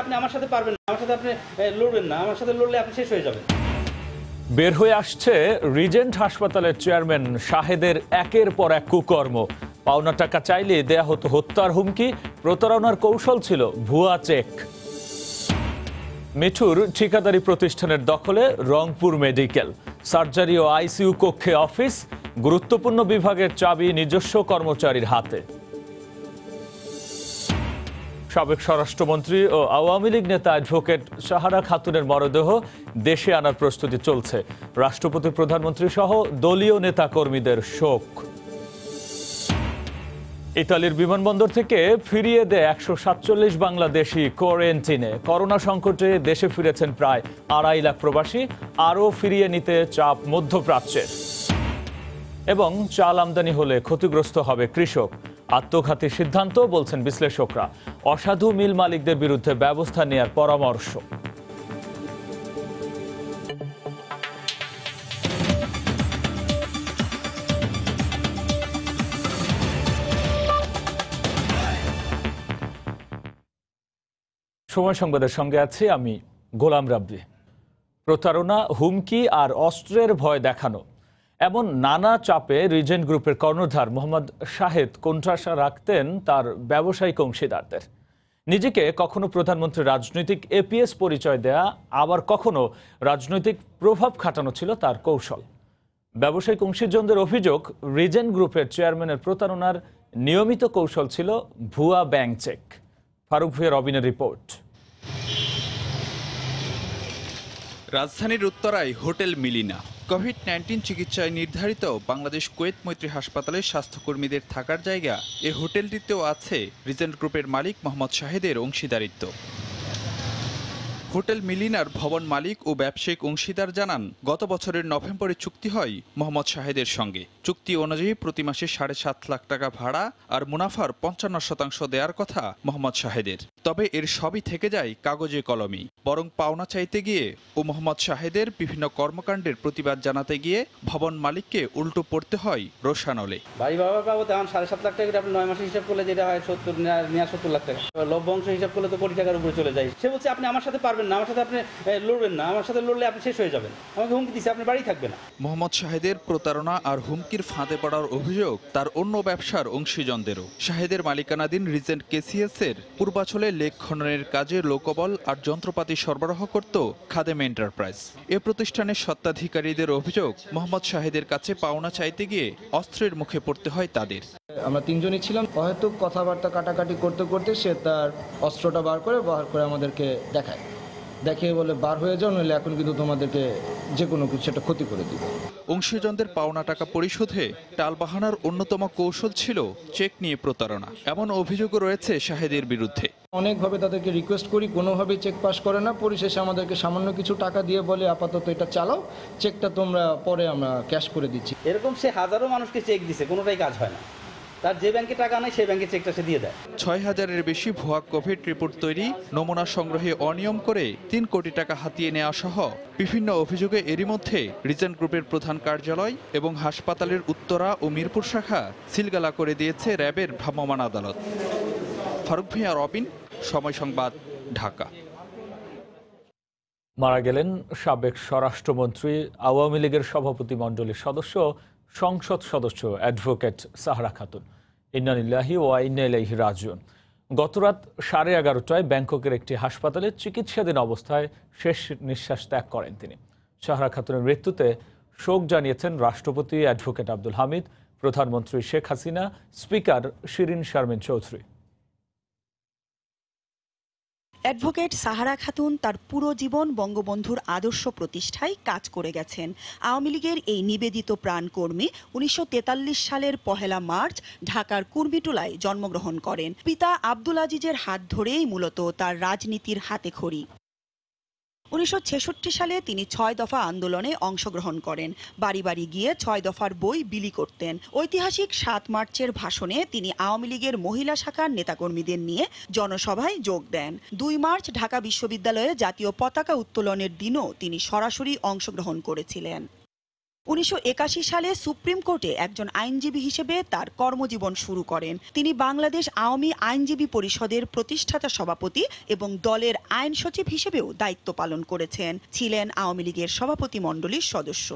আপনি আমার সাথে পারবেন না, আমার সাথে আপনি লড়বেন না, আমার সাথে লড়লে আপনি শেষ হয়ে যাবেন। বের হয়ে আসছে রিজেন্ট হাসপাতালের চেয়ারম্যান শাহেদের একের পর এক কুকর্ম। পাওনা টাকা চাইলে দেয়া হতো হত্যার হুমকি, প্রতারণার কৌশল ছিল ভুয়া চেক। মিঠুর ঠিকাদারি প্রতিষ্ঠানের দখলে রংপুর মেডিকেল, সার্জারি ও আইসিইউ কক্ষে অফিস, গুরুত্বপূর্ণ বিভাগের চাবি নিজস্ব কর্মচারীর হাতে। সাবেক স্বরাষ্ট্রমন্ত্রী ও আওয়ামী লীগ নেতা অ্যাডভোকেট সাহারা খাতুনের মরদেহ দেশে আনার প্রস্তুতি চলছে। রাষ্ট্রপতি, প্রধানমন্ত্রী সহ দলীয় নেতা কর্মীদের শোক। ইতালির বিমানবন্দর থেকে ফিরিয়ে দেয় 147 বাংলাদেশি কোয়ারেন্টিনে। করোনা সংকটে দেশে ফিরেছেন প্রায় 2.5 লাখ প্রবাসী, আরও ফিরিয়ে নিতে চাপ মধ্যপ্রাচ্যের। এবং চাল আমদানি হলে ক্ষতিগ্রস্ত হবে কৃষক, আত্মঘাতী সিদ্ধান্ত বলছেন বিশ্লেষকরা। অসাধু মিল মালিকদের বিরুদ্ধে ব্যবস্থা নেয়ার পরামর্শ। সময় সংবাদের সঙ্গে আছি আমি গোলাম রাব্বি। প্রতারণা, হুমকি আর অস্ত্রের ভয় দেখানো, এমন নানা চাপে রিজেন্ট গ্রুপের কর্ণধার মোহাম্মদ শাহেদ কোণঠাসা রাখতেন তার ব্যবসায়িক অংশীদারদের। নিজেকে কখনো প্রধানমন্ত্রীর রাজনৈতিক এপিএস পরিচয় দেয়া, আবার কখনো রাজনৈতিক প্রভাব খাটানো ছিল তার কৌশল। ব্যবসায়িক অংশীজনদের অভিযোগ, রিজেন্ট গ্রুপের চেয়ারম্যানের প্রতারণার নিয়মিত কৌশল ছিল ভুয়া ব্যাংক চেক। ফারুক ভুঁইয়ার রবিনের রিপোর্ট। রাজধানীর উত্তরায় হোটেল মিলিনা। কোভিড-19 চিকিৎসায় নির্ধারিত বাংলাদেশ কুয়েত মৈত্রী হাসপাতালের স্বাস্থ্যকর্মীদের থাকার জায়গা। এ হোটেলটিতেও আছে রিজেন্ট গ্রুপের মালিক মোহাম্মদ শাহেদের অংশীদারিত্ব। হোটেল মিলিনার ভবন মালিক ও ব্যবসায়িক অংশীদার জানান, গত বছরের নভেম্বরে চুক্তি হয় মোহাম্মদ শাহেদের সঙ্গে। চুক্তি অনুযায়ী প্রতি মাসে 7.5 লাখ টাকা ভাড়া আর মুনাফার 55% দেওয়ার কথা মোহাম্মদ শাহেদের। তবে এর সবই থেকে যায় কাগজে কলমেই। বরং পাওনা চাইতে গিয়ে ও মোহাম্মদ শাহেদের বিভিন্ন কর্মকাণ্ডের প্রতিবাদ জানাতে গিয়ে ভবন মালিককে উল্টো পড়তে হয় রোষানলে। বাড়ি বাবা পাবো তখন 7.5 লাখ টাকা, আপনি 9 মাসে হিসাব করলে যেটা হয় 70 লাখ টাকা। লভ্য অংশ হিসাব করলে তো কোটি টাকার উপরে চলে যায়। সে বলছে আপনি আমার সাথে পারবেন না, আমার সাথে আপনি লড়বেন না, আমার সাথে লড়লে আপনি শেষ হয়ে যাবেন। আমাকে হুমকি দিচ্ছে, আপনি বাড়ি থাকবেন না। মোহাম্মদ শাহেদের প্রতারণা আর হুমকির ফাঁদে পড়ার অভিযোগ তার অন্য ব্যবসার অংশীজনদেরও। শাহেদের মালিকানাধীন রিজেন্ট কেসিএস এর পূর্বাচলে লেক খননের কাজে লোকবল আর যন্ত্রপাতি সরবরাহ করত খাদেম এন্টারপ্রাইজ। এ প্রতিষ্ঠানের স্বত্বাধিকারীদের অভিযোগ, মোহাম্মদ শাহেদের কাছে পাওনা চাইতে গিয়ে অস্ত্রের মুখে পড়তে হয় তাদের। আমরা 3 জনই ছিলাম। হয়তো কথাবার্তা কাটাকাটি করতে করতে সে তার অস্ত্রটা বার করে আমাদেরকে দেখিয়ে বলে, বার হয়ে যাও, নইলে এখন কিন্তু তোমাদেরকে যে কোনো কিছু একটা ক্ষতি করে দিবে। অংশীজনদের পাওনা টাকা পরিশোধে টালবাহানার অন্যতম কৌশল ছিল চেক নিয়ে প্রতারণা। এমন অভিযোগও রয়েছে শাহেদের বিরুদ্ধে। অনেকভাবে তাদেরকে রিকোয়েস্ট করি, কোনোভাবেই চেক পাস করে না। পরিশেষে আমাদেরকে সামান্য কিছু টাকা দিয়ে বলে, আপাতত এটা চালাও, চেকটা তোমরা পরে আমরা ক্যাশ করে দিচ্ছি। এরকম সে হাজারো মানুষকে চেক দিছে, কোনোটাই কাজ হয় না। তার যে ব্যাংকে টাকা নেই সেই ব্যাংকে চেকটা সে দিয়ে দেয়। 6000-এর বেশি ভুয়া কোভিড রিপোর্ট তৈরি, নমুনা সংগ্রহে অনিয়ম করে 3 কোটি টাকা হাতিয়ে নেওয়া সহ বিভিন্ন অভিযোগে এরই মধ্যে রিজেন্ট গ্রুপের প্রধান কার্যালয় এবং হাসপাতালের উত্তরা ও মিরপুর শাখা সিলগালা করে দিয়েছে র্যাবের ভ্রাম্যমাণ আদালত। ফারুক ভুঁইয়া, রবিন, সময় সংবাদ, ঢাকা। মারা গেলেন সাবেক স্বরাষ্ট্রমন্ত্রী, আওয়ামী লীগের সভাপতি মণ্ডলীর সদস্য, সংসদ সদস্য অ্যাডভোকেট সাহারা খাতুন। ইন্না লিল্লাহি ওয়া ইন্না ইলাইহি রাজিউন। গতরাত 11:30টায় ব্যাংককের একটি হাসপাতালে চিকিৎসাধীন অবস্থায় শেষ নিঃশ্বাস ত্যাগ করেন তিনি। সাহারা খাতুনের মৃত্যুতে শোক জানিয়েছেন রাষ্ট্রপতি অ্যাডভোকেট আব্দুল হামিদ, প্রধানমন্ত্রী শেখ হাসিনা, স্পিকার শিরিন শারমিন চৌধুরী। অ্যাডভোকেট সাহারা খাতুন তার পুরো জীবন বঙ্গবন্ধুর আদর্শ প্রতিষ্ঠায় কাজ করে গেছেন। আওয়ামী লীগের এই নিবেদিত প্রাণকর্মী 1943 সালের 1 মার্চ ঢাকার কুর্মিটোলায় জন্মগ্রহণ করেন। পিতা আব্দুল আজিজের হাত ধরেই মূলত তার রাজনীতির হাতেখড়ি। 1966 সালে তিনি 6 দফা আন্দোলনে অংশগ্রহণ করেন। বাড়ি বাড়ি গিয়ে 6 দফার বই বিলি করতেন। ঐতিহাসিক 7 মার্চের ভাষণে তিনি আওয়ামী লীগের মহিলা শাখার নেতাকর্মীদের নিয়ে জনসভায় যোগ দেন। 2 মার্চ ঢাকা বিশ্ববিদ্যালয়ে জাতীয় পতাকা উত্তোলনের দিনও তিনি সরাসরি অংশগ্রহণ করেছিলেন। 1981 সালে সুপ্রিম কোর্টে একজন আইনজীবী হিসেবে তার কর্মজীবন শুরু করেন। তিনি বাংলাদেশ আওয়ামী আইনজীবী পরিষদের প্রতিষ্ঠাতা সভাপতি এবং দলের আইন সচিব হিসেবেও দায়িত্ব পালন করেছেন। ছিলেন আওয়ামী লীগের সভাপতিমণ্ডলীর সদস্য।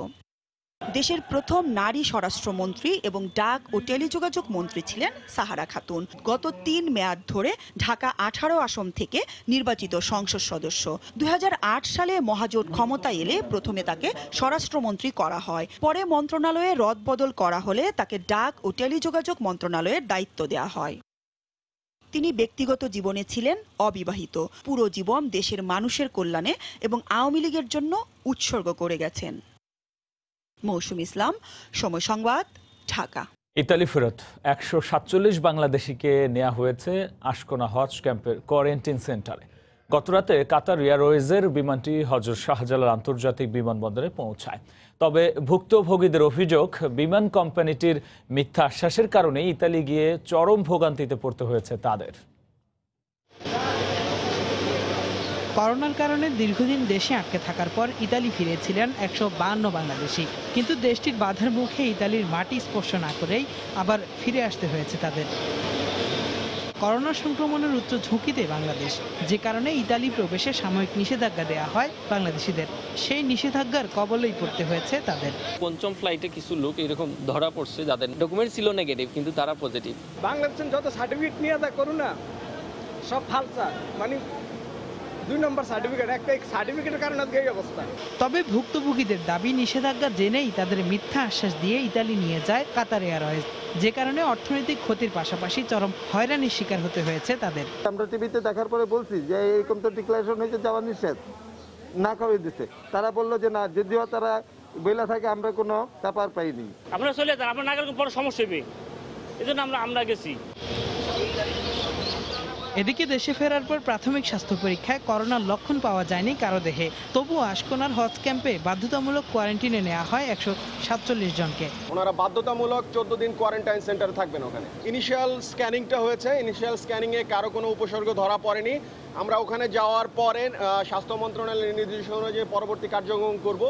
দেশের প্রথম নারী স্বরাষ্ট্রমন্ত্রী এবং ডাক ও টেলিযোগাযোগ মন্ত্রী ছিলেন সাহারা খাতুন। গত 3 মেয়াদ ধরে ঢাকা 18 আসন থেকে নির্বাচিত সংসদ সদস্য। 2008 সালে মহাজোট ক্ষমতায় এলে প্রথমে তাকে স্বরাষ্ট্রমন্ত্রী করা হয়। পরে মন্ত্রণালয়ে রদবদল করা হলে তাকে ডাক ও টেলিযোগাযোগ মন্ত্রণালয়ের দায়িত্ব দেওয়া হয়। তিনি ব্যক্তিগত জীবনে ছিলেন অবিবাহিত। পুরো জীবন দেশের মানুষের কল্যাণে এবং আওয়ামী লীগের জন্য উৎসর্গ করে গেছেন। মৌসুম ইসলাম, সময় সংবাদ, ঢাকা। ইতালি ফেরত 147 বাংলাদেশিকে নেওয়া হয়েছে আশকোনা হজ ক্যাম্পের কোয়ারেন্টাইন সেন্টারে। গতরাতে কাতার এয়ারওয়েজের বিমানটি হজরত শাহজালাল আন্তর্জাতিক বিমানবন্দরে পৌঁছায়। তবে ভুক্তভোগীদের অভিযোগ, বিমান কোম্পানিটির মিথ্যা আশ্বাসের কারণে ইতালি গিয়ে চরম ভোগান্তিতে পড়তে হয়েছে তাদের। করোনার কারণে দীর্ঘদিন দেশে আটকে থাকার পর ইতালি ফিরেছিলেন 152 বাংলাদেশি, কিন্তু দেশটির বাধার মুখে ইতালির মাটি স্পর্শ না করেই আবার ফিরে আসতে হয়েছে তাদের। করোনা সংক্রমণের উচ্চ ঝুঁকিতে বাংলাদেশ, যে কারণে ইতালি প্রবেশে সাময়িক নিষেধাজ্ঞা দেওয়া হয় বাংলাদেশিদের। সেই নিষেধাজ্ঞার কবলেই পড়তে হয়েছে তাদের। পঞ্চম ফ্লাইটে কিছু লোক এরকম ধরা পড়ছে যাদের ডকুমেন্ট ছিল নেগেটিভ কিন্তু তারা পজিটিভ। বাংলাদেশের যত সার্টিফিকেট নিয়ে তা করুন না, সব ফালসা, মানে 2 নম্বর সার্টিফিকেট, একটা সার্টিফিকেটের কারণে এই অবস্থা। তবে ভুক্তভোগীদের দাবি নিষেধাজ্ঞা জেনেই তাদের মিথ্যা আশ্বাস দিয়ে ইতালি নিয়ে যায় কাতার এয়ারওয়েজ, যে কারণে অর্থনৈতিক ক্ষতির পাশাপাশি চরম হয়রানির শিকার হতে হয়েছে তাদের। আমরা টিভিতে দেখার পরে বলছি যে এরকম তো ডিক্লারেশন হয়েছে, যাওয়া নিষেধ, না করে দিচ্ছে। তারা বললো যে না, যদিও তারা বইলা থাকে আমরা কোনো ব্যাপার পাইনি। আপনারা চলে যান, আপনার না গেলে বড় সমস্যা হবে, এই জন্য আমরা গেছি। এদিকে দেশে ফেরার পর প্রাথমিক স্বাস্থ্য পরীক্ষায় করোনার লক্ষণ পাওয়া যায়নি কারো দেহে। তবুও আশকোনার হজ ক্যাম্পে বাধ্যতামূলক কোয়ারেন্টিনে নেওয়া হয় 147 জনকে। ওনারা বাধ্যতামূলক 14 দিন কোয়ারেন্টাইন সেন্টারে থাকবেন ওখানে। ইনিশিয়াল স্ক্যানিংটা হয়েছে, ইনিশিয়াল স্ক্যানিংয়ে কারো কোনো উপসর্গ ধরা পড়েনি। আমরা ওখানে যাওয়ার পরে স্বাস্থ্য মন্ত্রণালয়ের নির্দেশনা অনুযায়ী পরবর্তী কার্যক্রম করব।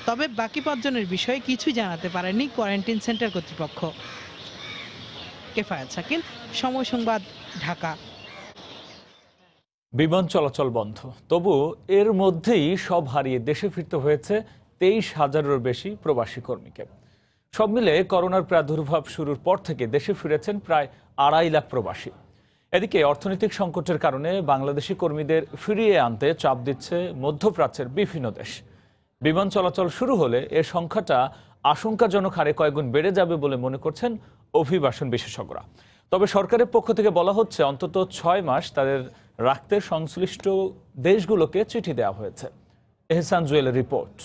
তবে বাকি 5 জনের বিষয়ে কিছুই জানাতে পারেনি কোয়ারেন্টাইন সেন্টার কর্তৃপক্ষ। কেফায়েত শাকিল, সময় সংবাদ, ঢাকা। বিমান চলাচল বন্ধ, তবু এর মধ্যেই সব হারিয়ে দেশে ফিরতে হয়েছে 23,000-এরও বেশি প্রবাসী কর্মীকে। সব মিলে করোনার প্রাদুর্ভাব শুরুর পর থেকে দেশে ফিরেছেন প্রায় 2.5 লাখ প্রবাসী। এদিকে অর্থনৈতিক সংকটের কারণে বাংলাদেশি কর্মীদের ফিরিয়ে আনতে চাপ দিচ্ছে মধ্যপ্রাচ্যের বিভিন্ন দেশ। বিমান চলাচল শুরু হলে এ সংখ্যাটা আশঙ্কাজনক হারে কয়েকগুণ বেড়ে যাবে বলে মনে করছেন অভিবাসন বিশেষজ্ঞরা। তবে সরকারের পক্ষ থেকে বলা হচ্ছে অন্তত 6 মাস তাদের রাখতে সংশ্লিষ্ট দেশগুলোকে চিঠি দেওয়া হয়েছে। এহসান জুয়েলের রিপোর্ট।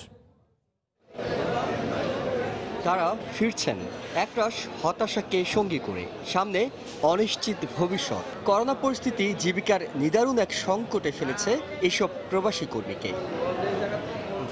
তারা ফিরছেন একরাশ হতাশাকে সঙ্গী করে, সামনে অনিশ্চিত ভবিষ্যৎ। করোনা পরিস্থিতি জীবিকার নিদারুণ এক সংকটে ফেলেছে এসব প্রবাসী কর্মীকে।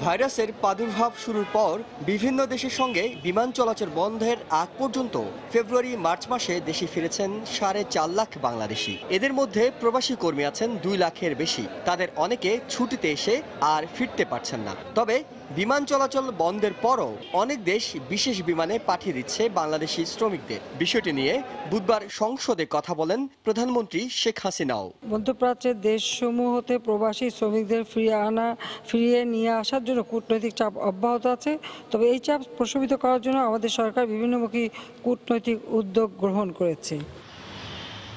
ভাইরাসের প্রাদুর্ভাব শুরুর পর বিভিন্ন দেশের সঙ্গে বিমান চলাচল বন্ধের আগ পর্যন্ত ফেব্রুয়ারি-মার্চ মাসে দেশে ফিরেছেন 4.5 লাখ বাংলাদেশি। এদের মধ্যে প্রবাসী কর্মী আছেন 2 লাখের বেশি। তাদের অনেকে ছুটিতে এসে আর ফিরতে পারছেন না। তবে বিমান চলাচল বন্ধের পরও অনেক দেশ বিশেষ বিমানে পাঠিয়ে দিচ্ছে বাংলাদেশি শ্রমিকদের। বিষয়টি নিয়ে বুধবার সংসদে কথা বলেন প্রধানমন্ত্রী শেখ হাসিনাও। মধ্যপ্রাচ্যের দেশসমূহ হতে প্রবাসী শ্রমিকদের ফিরিয়ে নিয়ে আসার জন্য কূটনৈতিক চাপ অব্যাহত আছে। তবে এই চাপ প্রশমিত করার জন্য আমাদের সরকার বিভিন্নমুখী কূটনৈতিক উদ্যোগ গ্রহণ করেছে।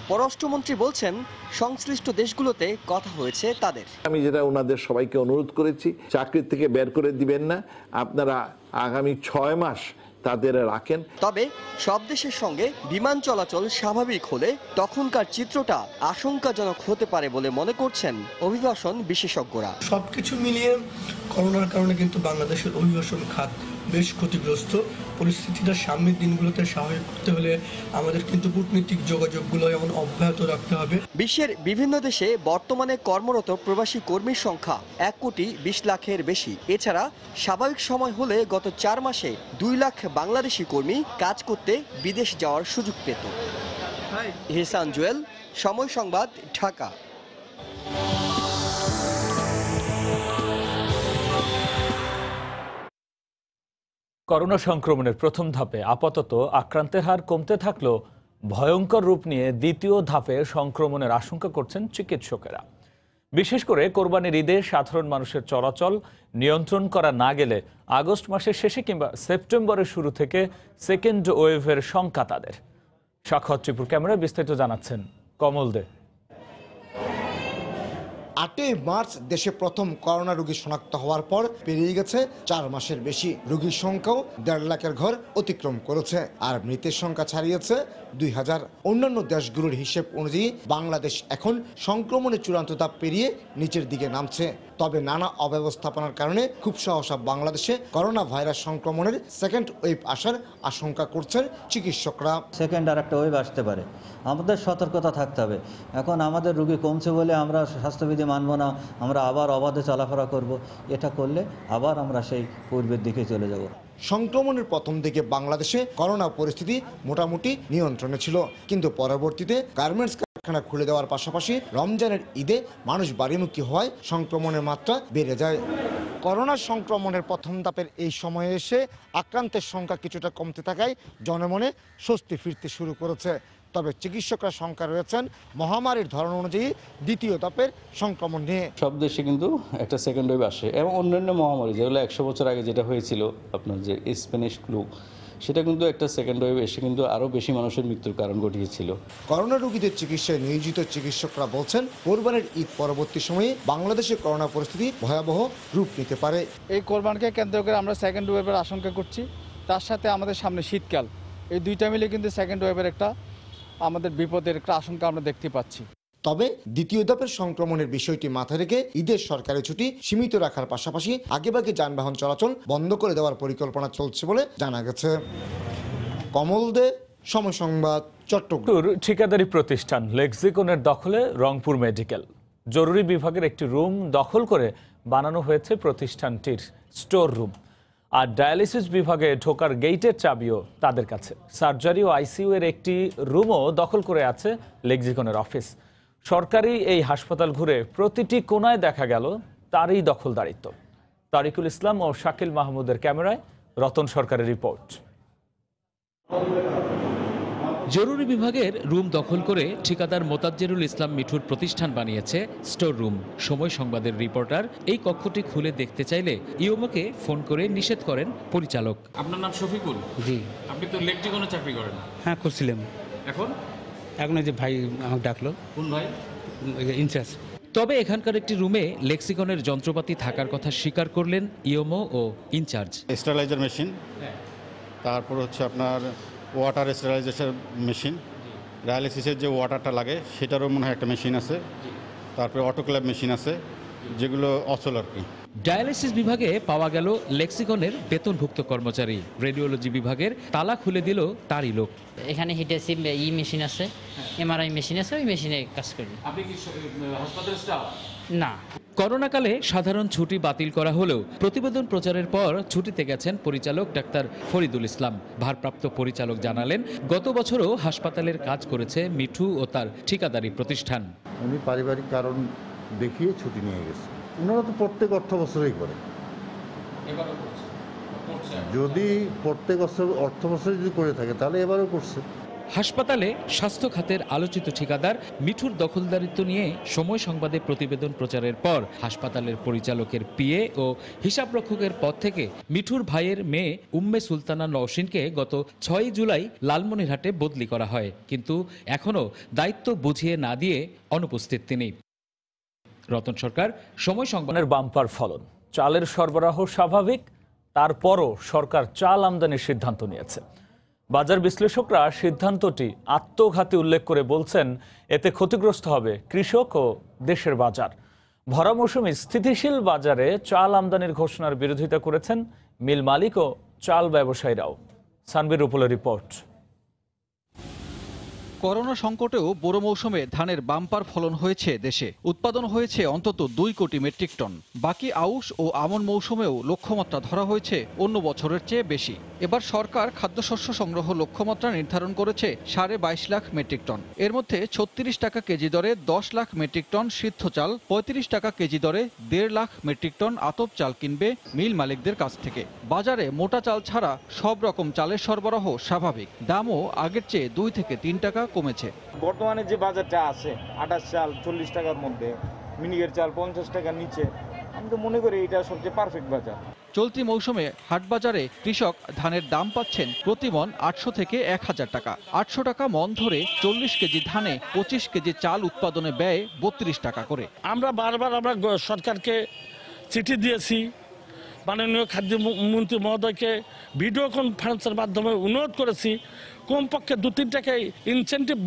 পররাষ্ট্রমন্ত্রী বলছেন সংশ্লিষ্ট দেশগুলোতে কথা হয়েছে তাদের। আমি যেটা ওনাদের সবাইকে অনুরোধ করেছি, চাকরি থেকে বের করে দিবেন না, আপনারা আগামী 6 মাস তাদের রাখেন। তবে সব দেশের সঙ্গে বিমান চলাচল স্বাভাবিক হলে তখনকার চিত্রটা আশঙ্কাজনক হতে পারে বলে মনে করছেন অভিবাসন বিশেষজ্ঞরা। সবকিছু মিলিয়ে করোনার কারণে কিন্তু বাংলাদেশের অভিবাসন খাত বেশ ক্ষতিগ্রস্ত। পরিস্থিতিটা সামনের দিনগুলোতে স্বাভাবিক করতে হলে আমাদের কিন্তু কূটনৈতিক যোগাযোগগুলো এমন অব্যাহত রাখতে হবে। বিশ্বের বিভিন্ন দেশে বর্তমানে কর্মরত প্রবাসী কর্মীর সংখ্যা 1,20 লাখের বেশি। এছাড়া স্বাভাবিক সময় হলে গত 4 মাসে 2 লাখ বাংলাদেশি কর্মী কাজ করতে বিদেশ যাওয়ার সুযোগ পেত। এহসান জুয়েল, সময় সংবাদ, ঢাকা। করোনা সংক্রমণের প্রথম ধাপে আপাতত আক্রান্তের হার কমতে থাকলেও ভয়ঙ্কর রূপ নিয়ে দ্বিতীয় ধাপে সংক্রমণের আশঙ্কা করছেন চিকিৎসকেরা। বিশেষ করে কোরবানির ঈদে সাধারণ মানুষের চলাচল নিয়ন্ত্রণ করা না গেলে আগস্ট মাসের শেষে কিংবা সেপ্টেম্বরের শুরু থেকে সেকেন্ড ওয়েভের শঙ্কা তাদের। সাক্ষাৎ ত্রিপুর ক্যামেরায় বিস্তারিত জানাচ্ছেন কমল দে। 8ই মার্চ দেশে প্রথম করোনা রোগী শনাক্ত হওয়ার পর পেরিয়ে গেছে 4 মাসের বেশি। রোগীর সংখ্যাও 1.5 লাখের ঘর অতিক্রম করেছে, আর মৃতের সংখ্যা ছাড়িয়েছে 2000। অন্যান্য দেশগুলোর হিসেব অনুযায়ী বাংলাদেশ এখন সংক্রমণের চূড়ান্ত ধাপ পেরিয়ে নিচের দিকে নামছে। তবে নানা অব্যবস্থাপনার কারণে খুব সহসা বাংলাদেশে করোনা ভাইরাস সংক্রমণের সেকেন্ড ওয়েভ আসার আশঙ্কা করছেন চিকিৎসকরা। সেকেন্ড আর একটা ওয়েভ আসতে পারে, আমাদের সতর্কতা থাকতে হবে। এখন আমাদের রোগী কমছে বলে আমরা স্বাস্থ্যবিধি মানব না, আমরা আবার অবাধে চলাফেরা করব। এটা করলে আবার আমরা সেই পূর্বের দিকে চলে যাব। সংক্রমণের প্রথম দিকে বাংলাদেশে করোনা পরিস্থিতি মোটামুটি নিয়ন্ত্রণে ছিল, কিন্তু পরবর্তীতে গার্মেন্টস কারখানা খুলে দেওয়ার পাশাপাশি রমজানের ঈদে মানুষ বাড়িমুখী হওয়ায় সংক্রমণের মাত্রা বেড়ে যায়। করোনা সংক্রমণের প্রথম ধাপের এই সময়ে এসে আক্রান্তের সংখ্যা কিছুটা কমতে থাকায় জনমনে স্বস্তি ফিরতে শুরু করেছে। তবে চিকিৎসকরা শঙ্কা রয়েছেন মহামারীর ধরন অনুযায়ী দ্বিতীয় ধাপের সংক্রমণ নিয়ে। সব দেশে কিন্তু একটা সেকেন্ড ওয়েভ আসে, এবং অন্যান্য মহামারী যেগুলো 100 বছর আগে যেটা হয়েছিল আপনার যে স্প্যানিশ ফ্লু, সেটা কিন্তু একটা সেকেন্ড ওয়েভ এসে কিন্তু আরও বেশি মানুষের মৃত্যুর কারণ ঘটিয়েছিল। করোনা রোগীদের চিকিৎসায় নিয়োজিত চিকিৎসকরা বলছেন কোরবানির ঈদ পরবর্তী সময়ে বাংলাদেশে করোনা পরিস্থিতি ভয়াবহ রূপ নিতে পারে। এই কোরবানকে কেন্দ্র করে আমরা সেকেন্ড ওয়েভের আশঙ্কা করছি, তার সাথে আমাদের সামনে শীতকাল, এই দুইটা মিলে কিন্তু সেকেন্ড ওয়েভের একটা আমাদের বিপদের একটা আশঙ্কা আমরা দেখতে পাচ্ছি। তবে দ্বিতীয় ধাপের সংক্রমণের বিষয়টি মাথায় রেখে ঈদের সরকারি ছুটি সীমিত রাখার পাশাপাশি আগেভাগে যানবাহন চলাচল বন্ধ করে দেওয়ার পরিকল্পনা চলছে বলে জানা গেছে। কমল দে, সময় সংবাদ, চট্টগ্রাম। ঠিকাদারি প্রতিষ্ঠান লেক্সিকনের দখলে রংপুর মেডিকেল। জরুরি বিভাগের একটি রুম দখল করে বানানো হয়েছে প্রতিষ্ঠানটির স্টোর রুম, আর ডায়ালিসিস বিভাগে ঢোকার গেটের চাবিও তাদের কাছে। সার্জারি ও আইসিইউ এর একটি রুমও দখল করে আছে লেক্সিকনের অফিস। সরকারি এই হাসপাতাল ঘুরে প্রতিটি কোনায় দেখা গেল তারই দখলদারিত্ব। তারিকুল ইসলাম ও শাকিল মাহমুদের ক্যামেরায় রতন সরকারের রিপোর্ট। জরুরি বিভাগের রুম দখল করে ঠিকাদার মোতাজ্জেরুল ইসলাম মিঠুর প্রতিষ্ঠান বানিয়েছে স্টোর রুম। সময় সংবাদের রিপোর্টার এই কক্ষটি খুলে দেখতে চাইলে ইওমোকে ফোন করে নিষেধ করেন পরিচালক। আপনার নাম শফিকুল? জি। আপনি তো লেক্সিকনে চাকরি করেন? হ্যাঁ, করছিলাম। এখন যে ভাই আমাকে ডাকলো। কোন ভাই? ইনচার্জ। তবে এখানকার একটি রুমে লেক্সিকনের যন্ত্রপাতি থাকার কথা স্বীকার করলেন ইওমো ও ইনচার্জ। স্টেরিলাইজার মেশিন, তারপর হচ্ছে আপনার ওয়াটার স্টেরিলাইজেশন মেশিন, ডায়ালিসিসের যে ওয়াটারটা লাগে সেটারও মনে হয় একটা মেশিন আছে, তারপরে অটোক্ল্যাভ মেশিন আছে, যেগুলো অচল আর কি। ডায়ালিসিস বিভাগে পাওয়া গেল লেক্সিকনের বেতনভুক্ত কর্মচারী। রেডিওলজি বিভাগের তালা খুলে দিল তারই লোক। এখানে হিটেসিভ মেশিন আছে, এমআরআই মেশিন আছে, ওই মেশিনে কাজ করি। আপনি কি হাসপাতালের স্টাফ? না। করোনাকালে সাধারণ ছুটি বাতিল করা হলেও প্রতিবেদন প্রচারের পর ছুটিতে গেছেন পরিচালক ডাক্তার ফরিদুল ইসলাম। ভারপ্রাপ্ত পরিচালক জানালেন, গত বছরও হাসপাতালের কাজ করেছে মিঠু ও তার ঠিকাদারি প্রতিষ্ঠান। উনি পারিবারিক কারণ দেখিয়ে ছুটি নিয়ে গেছে। ওনারা তো প্রত্যেক অর্থ বছরেই করে, যদি প্রত্যেক অর্থ বছরে যদি করে থাকে তাহলে এবারও করছে। হাসপাতালে স্বাস্থ্য খাতের আলোচিত ঠিকাদার মিঠুর দখলদারিত্ব নিয়ে সময় সংবাদে প্রতিবেদন প্রচারের পর হাসপাতালের পরিচালকের পিএ ও হিসাবরক্ষকের পদ থেকে মিঠুর ভাইয়ের মেয়ে উম্মে সুলতানা নওশিনকে গত 6 জুলাই লালমনিরহাটে বদলি করা হয়, কিন্তু এখনও দায়িত্ব বুঝিয়ে না দিয়ে অনুপস্থিত তিনি। রতন সরকার, সময় সংবাদের বাম্পার ফলন, চালের সরবরাহ স্বাভাবিক, তারপরও সরকার চাল আমদানির সিদ্ধান্ত নিয়েছে। বাজার বিশ্লেষকরা সিদ্ধান্তটি আত্মঘাতী উল্লেখ করে বলছেন, এতে ক্ষতিগ্রস্ত হবে কৃষক ও দেশের বাজার। ভরা মৌসুমে স্থিতিশীল বাজারে চাল আমদানির ঘোষণার বিরোধিতা করেছেন মিল মালিক ও চাল ব্যবসায়ীরাও। সানবির রুপুলের রিপোর্ট। করোনা সংকটেও বোরো মৌসুমে ধানের বাম্পার ফলন হয়েছে দেশে। উৎপাদন হয়েছে অন্তত 2 কোটি মেট্রিক টন। বাকি আউশ ও আমন মৌসুমেও লক্ষ্যমাত্রা ধরা হয়েছে অন্য বছরের চেয়ে বেশি। এবার সরকার খাদ্যশস্য সংগ্রহ লক্ষ্যমাত্রা নির্ধারণ করেছে 22.5 লাখ মেট্রিক টন। এর মধ্যে 36 টাকা কেজি দরে 10 লাখ মেট্রিক টন সিদ্ধ চাল, 35 টাকা কেজি দরে 1.5 লাখ মেট্রিক টন আতপ চাল কিনবে মিল মালিকদের কাছ থেকে। বাজারে মোটা চাল ছাড়া সব রকম চালের সরবরাহ স্বাভাবিক। দামও আগের চেয়ে 2 থেকে 3 টাকা কমেছে। বর্তমানে যে বাজারটা আছে 28 চাল 40 টাকার মধ্যে, মিনিকের চাল 50 টাকার নিচে, আমি তো মনে করি এটা সবচেয়ে পারফেক্ট বাজার। চলতি মৌসুমে হাটবাজারে কৃষক ধানের দাম পাচ্ছেন প্রতি মন 800 থেকে 1000 টাকা। 800 টাকা মন ধরে 40 কেজি ধানে 25 কেজি চাল উৎপাদনে ব্যয় 32 টাকা করে। আমরা বারবার সরকারকে চিঠি দিয়েছি, মাননীয় খাদ্যমন্ত্রী মহোদয়কে ভিডিও কনফারেন্সের মাধ্যমে অনুরোধ করেছি কমপক্ষে 2-3 টাকায় ইনসেন্টিভ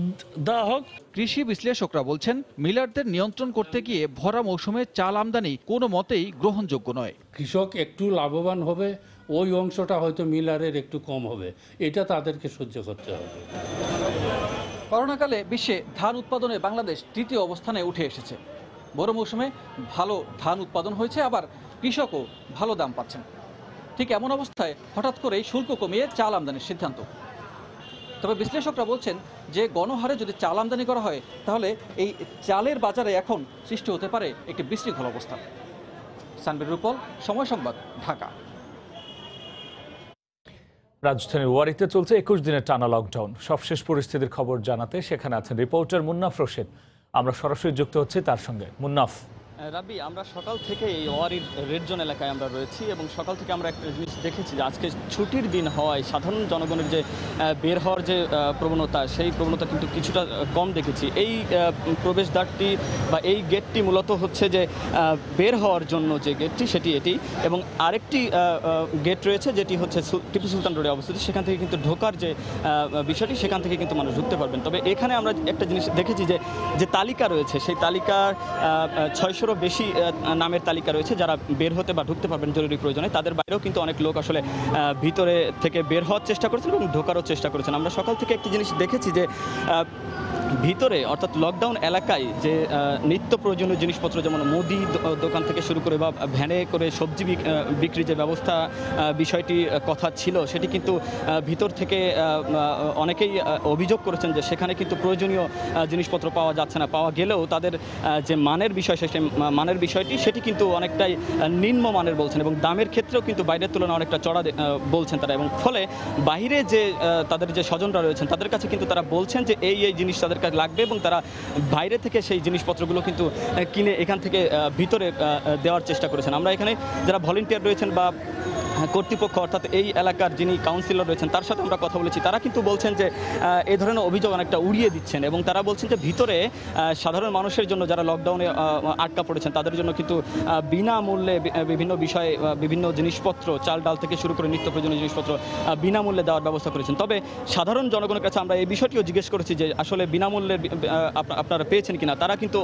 দেওয়া হোক। কৃষি বিশ্লেষকরা বলছেন, মিলারদের নিয়ন্ত্রণ করতে গিয়ে ভরা মৌসুমে চাল আমদানি কোনো মতেই গ্রহণযোগ্য নয়। কৃষক একটু লাভবান হবে, ওই অংশটা হয়তো মিলারের একটু কম হবে, এটা তাদেরকে সহ্য করতে হবে। করোনাকালে বিশ্বে ধান উৎপাদনে বাংলাদেশ তৃতীয় অবস্থানে উঠে এসেছে। বড় মৌসুমে ভালো ধান উৎপাদন হয়েছে, আবার কৃষকও ভালো দাম পাচ্ছেন। ঠিক এমন অবস্থায় হঠাৎ করেই শুল্ক কমিয়ে চাল আমদানির সিদ্ধান্ত। তবে বিশ্লেষকরা বলছেন যে গণহারে যদি চাল আমদানি করা হয় তাহলে এই চালের বাজারে এখন সৃষ্টি হতে পারে একটি বিশৃঙ্খল অবস্থা। সানবির রূপল, সময় সংবাদ, ঢাকা। রাজধানীর ওয়ারিতে চলছে 21 দিনের টানা লকডাউন। সবশেষ পরিস্থিতির খবর জানাতে সেখানে আছেন রিপোর্টার মুন্নাফ রশিদ। আমরা সরাসরি যুক্ত হচ্ছি তার সঙ্গে। মুন্নাফ। রাব্বি, আমরা সকাল থেকে এই ওয়ারির রেড জোন এলাকায় আমরা রয়েছি এবং সকাল থেকে আমরা একটা জিনিস দেখেছি যে আজকে ছুটির দিন হওয়ায় সাধারণ জনগণের যে বের হওয়ার যে প্রবণতা, সেই প্রবণতা কিন্তু কিছুটা কম দেখেছি। এই প্রবেশদ্বারটি বা এই গেটটি মূলত হচ্ছে যে বের হওয়ার জন্য যে গেটটি সেটি এটি, এবং আরেকটি গেট রয়েছে যেটি হচ্ছে টিপু সুলতান রোডে অবস্থিত। সেখান থেকে কিন্তু ঢোকার যে বিষয়টি, সেখান থেকে কিন্তু মানুষ ঢুকতে পারবেন। তবে এখানে আমরা একটা জিনিস দেখেছি যে তালিকা রয়েছে, সেই তালিকার 600 বেশি নামের তালিকা রয়েছে যারা বের হতে বা ঢুকতে পারবেন জরুরি প্রয়োজনে। তাদের বাইরেও কিন্তু অনেক লোক আসলে ভিতরে থেকে বের হওয়ার চেষ্টা করেছেন এবং ঢোকারও চেষ্টা করেছেন। আমরা সকাল থেকে একটি জিনিস দেখেছি যে ভিতরে অর্থাৎ লকডাউন এলাকায় যে নিত্য প্রয়োজনীয় জিনিসপত্র, যেমন মুদি দোকান থেকে শুরু করে বা ভ্যানে করে সবজি বিক্রি যে ব্যবস্থা বিষয়টি কথা ছিল, সেটি কিন্তু ভিতর থেকে অনেকেই অভিযোগ করেছেন যে সেখানে কিন্তু প্রয়োজনীয় জিনিসপত্র পাওয়া যাচ্ছে না। পাওয়া গেলেও তাদের যে মানের বিষয়, সেই মানের বিষয়টি সেটি কিন্তু অনেকটাই নিম্ন মানের বলছেন এবং দামের ক্ষেত্রেও কিন্তু বাইরের তুলনায় অনেকটা চড়া বলছেন তারা। এবং ফলে বাইরে যে তাদের যে স্বজনরা রয়েছেন তাদের কাছে কিন্তু তারা বলছেন যে এই জিনিস তাদের কাছে লাগবে এবং তারা বাইরে থেকে সেই জিনিসপত্রগুলো কিন্তু কিনে এখান থেকে ভিতরে দেওয়ার চেষ্টা করেছেন। আমরা এখানে যারা ভলেন্টিয়ার রয়েছেন বা কর্তৃপক্ষ অর্থাৎ এই এলাকার যিনি কাউন্সিলর রয়েছেন তার সাথে আমরা কথা বলেছি, তারা কিন্তু বলছেন যে এই ধরনের অভিযোগ অনেকটা উড়িয়ে দিচ্ছেন এবং তারা বলছেন যে ভিতরে সাধারণ মানুষের জন্য যারা লকডাউনে আটকা পড়েছেন তাদের জন্য কিন্তু বিনামূল্যে বিভিন্ন বিষয়ে বিভিন্ন জিনিসপত্র, চাল ডাল থেকে শুরু করে নিত্য প্রয়োজনীয় জিনিসপত্র বিনামূল্যে দেওয়ার ব্যবস্থা করেছেন। তবে সাধারণ জনগণের কাছে আমরা এই বিষয়টিও জিজ্ঞেস করেছি যে আসলে বিনামূল্যে আপনারা পেয়েছেন কিনা। তারা কিন্তু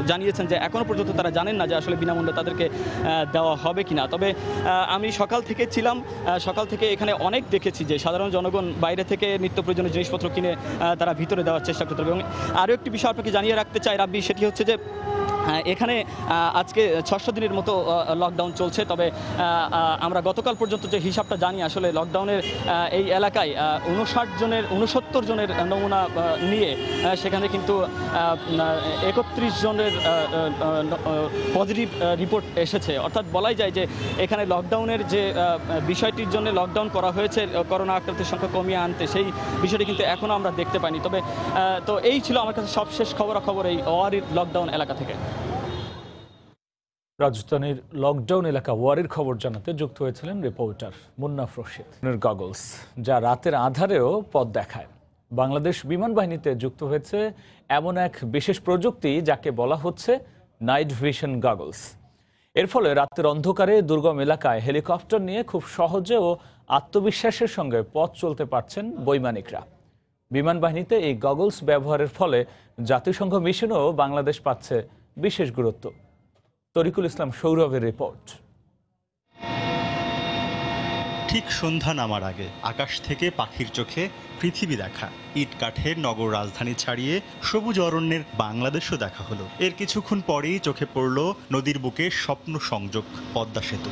জানিয়েছেন যে এখনও পর্যন্ত তারা জানেন না যে আসলে বিনামূল্যে তাদেরকে দেওয়া হবে কিনা। তবে আমি সকাল থেকে ছিলাম, সকাল থেকে এখানে অনেক দেখেছি যে সাধারণ জনগণ বাইরে থেকে নিত্য প্রয়োজনীয় জিনিসপত্র কিনে তারা ভিতরে দেওয়ার চেষ্টা করতে হবে। এবং আরও একটি বিষয় আপনাকে জানিয়ে রাখতে চাই রাব্বি, সেটি হচ্ছে যে এখানে আজকে 600 দিনের মতো লকডাউন চলছে। তবে আমরা গতকাল পর্যন্ত যে হিসাবটা জানি, আসলে লকডাউনের এই এলাকায় 69 জনের নমুনা নিয়ে সেখানে কিন্তু 31 জনের পজিটিভ রিপোর্ট এসেছে। অর্থাৎ বলাই যায় যে এখানে লকডাউনের যে বিষয়টির জন্য লকডাউন করা হয়েছে করোনা আক্রান্তের সংখ্যা কমিয়ে আনতে, সেই বিষয়টি কিন্তু এখনও আমরা দেখতে পাইনি। তবে তো এই ছিল আমার কাছে সবশেষ খবরাখবর এই ওয়ারির লকডাউন এলাকা থেকে। রাজধানীর লকডাউন এলাকা ওয়ারির খবর জানাতে যুক্ত হয়েছিলেন রিপোর্টার মুন্নাফ রশিদ। গগলস যা রাতের আধারেও পথ দেখায়। বাংলাদেশ বিমান বাহিনীতে যুক্ত হয়েছে এমন এক বিশেষ প্রযুক্তি যাকে বলা হচ্ছে নাইট ভিশন গগলস। এর ফলে রাতের অন্ধকারে দুর্গম এলাকায় হেলিকপ্টার নিয়ে খুব সহজে ও আত্মবিশ্বাসের সঙ্গে পথ চলতে পারছেন বৈমানিকরা। বিমান বাহিনীতে এই গগলস ব্যবহারের ফলে জাতিসংঘ মিশনও বাংলাদেশ পাচ্ছে বিশেষ গুরুত্ব। তরিকুল ইসলাম সৌরভের রিপোর্ট। ঠিক সন্ধ্যা নামার আগে আকাশ থেকে পাখির চোখে পৃথিবী দেখা, ইট কাঠের নগর রাজধানী ছাড়িয়ে সবুজ অরণ্যের বাংলাদেশও দেখা হলো। এর কিছুক্ষণ পরেই চোখে পড়ল নদীর বুকে স্বপ্ন সংযোগ পদ্মা সেতু।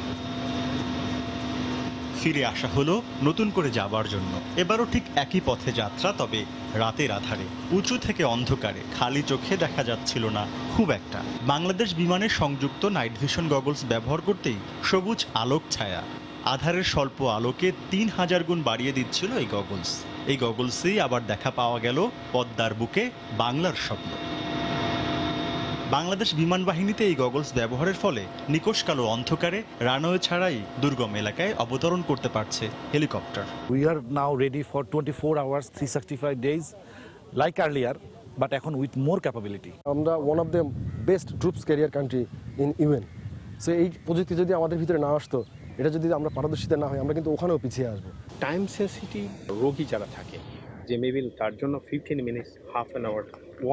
ফিরে আসা হলো নতুন করে যাবার জন্য। এবারও ঠিক একই পথে যাত্রা, তবে রাতের আধারে, উঁচু থেকে অন্ধকারে, খালি চোখে দেখা যাচ্ছিল না খুব একটা। বাংলাদেশ বিমানের সংযুক্ত নাইট ভিশন গগলস ব্যবহার করতেই সবুজ আলোক ছায়া আধারের স্বল্প আলোকে 3000 গুণ বাড়িয়ে দিচ্ছিল এই গগলস। এই গগলসেই আবার দেখা পাওয়া গেল পদ্মার বুকে বাংলার স্বপ্ন। বাংলাদেশ বিমান বাহিনীতে এই গগলস ব্যবহারের ফলে নিকষ কালো অন্ধকারে রানওয়ে ছাড়াই দুর্গম এলাকায় অবতরণ করতে পারছে helicopter. We are now ready for 24 hours, 365 days, like earlier, but এখন with more capability. আমরা one of the best troops career country in UN. So এই প্রযুক্তি যদি আমাদের ভিতরে না আসতো, এটা যদি আমরা পারদর্শিতা না হয়, আমরা কিন্তু ওখানেও পিছিয়ে আসবো। টাইম সেন্সিটিভ রোগী যারা থাকে, যে মেবি তার জন্য 15 minutes, half an hour,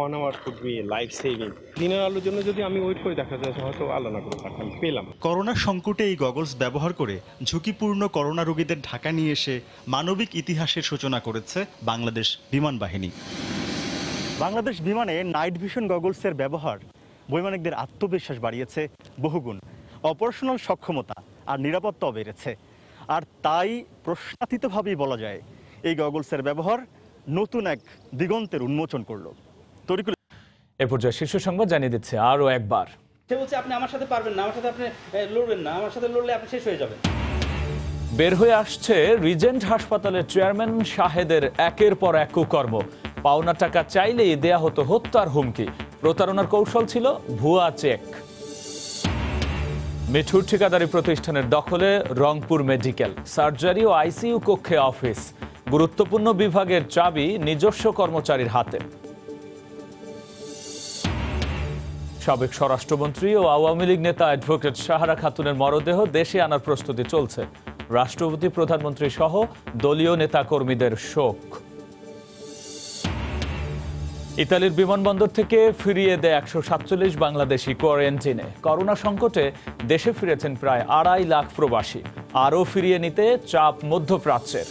1 hour could be life saving. দিনের আলোর জন্য যদি আমি ওয়েট করে দেখা যায়, হয়তো আলো না করে আমি পেলাম। করোনা সংকটে এই গগলস ব্যবহার করে ঝুঁকিপূর্ণ করোনা রোগীদের ঢাকা নিয়ে এসে মানবিক ইতিহাসের সূচনা করেছে বাংলাদেশ বিমান বাহিনী। বাংলাদেশ বিমানে নাইট ভিশন গগলসের ব্যবহার বৈমানিকদের আত্মবিশ্বাস বাড়িয়েছে বহুগুণ, অপারেশনাল সক্ষমতা আর নিরাপত্তাও বেড়েছে। আর তাই প্রশ্নাতীতভাবেই বলা যায় এই গগলসের ব্যবহার নতুন এক দিগন্তের উন্মোচন করলো। এ পর্যায়ে শীর্ষ সংবাদ জানিয়ে দিচ্ছে আরও একবার। সে বলছে আপনি আমার সাথে পারবেন না, আমার সাথে আপনি লড়বেন না, আমার সাথে লড়লে আপনি শেষ হয়ে যাবেন। বের হয়ে আসছে রিজেন্ট হাসপাতালের চেয়ারম্যান শাহেদের একের পর এক কুকর্ম। পাওনা টাকা চাইলেই দেয়া হতো হত্যার হুমকি। প্রতারণার কৌশল ছিল ভুয়া চেক। মিঠুর ঠিকাদারি প্রতিষ্ঠানের দখলে রংপুর মেডিকেল, সার্জারি ও আইসিইউ কক্ষে অফিস। গুরুত্বপূর্ণ বিভাগের চাবি নিজস্ব কর্মচারীর হাতে। সাবেক স্বরাষ্ট্রমন্ত্রী ও আওয়ামী লীগ নেতা অ্যাডভোকেট সাহারা খাতুনের মরদেহ দেশে আনার প্রস্তুতি চলছে। রাষ্ট্রপতি, প্রধানমন্ত্রী সহ দলীয় নেতা কর্মীদের শোক। ইতালির বিমানবন্দর থেকে ফিরিয়ে দেয় 147 বাংলাদেশি কোয়ারেন্টিনে। করোনা সংকটে দেশে ফিরেছেন প্রায় 2.5 লাখ প্রবাসী। আরও ফিরিয়ে নিতে চাপ মধ্যপ্রাচ্যের।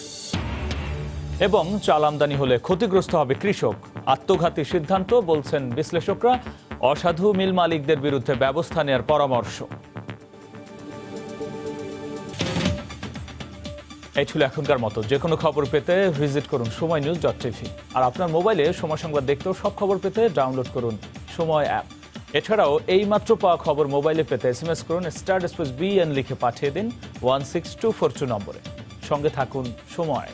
এবং চাল আমদানি হলে ক্ষতিগ্রস্ত হবে কৃষক। আত্মঘাতী সিদ্ধান্ত বলছেন বিশ্লেষকরা। অসাধু মিল মালিকদের বিরুদ্ধে ব্যবস্থা নেওয়ার পরামর্শ। এই ছিল এখনকার মতো। যে কোনো খবর পেতে ভিজিট করুন সময়নিউজ.tv। আর আপনার মোবাইলে সময় সংবাদ দেখতেও সব খবর পেতে ডাউনলোড করুন সময় অ্যাপ। এছাড়াও এই মাত্র পাওয়া খবর মোবাইলে পেতে SMS করুন *BN লিখে পাঠিয়ে দিন 16242 নম্বরে। সঙ্গে থাকুন সময়।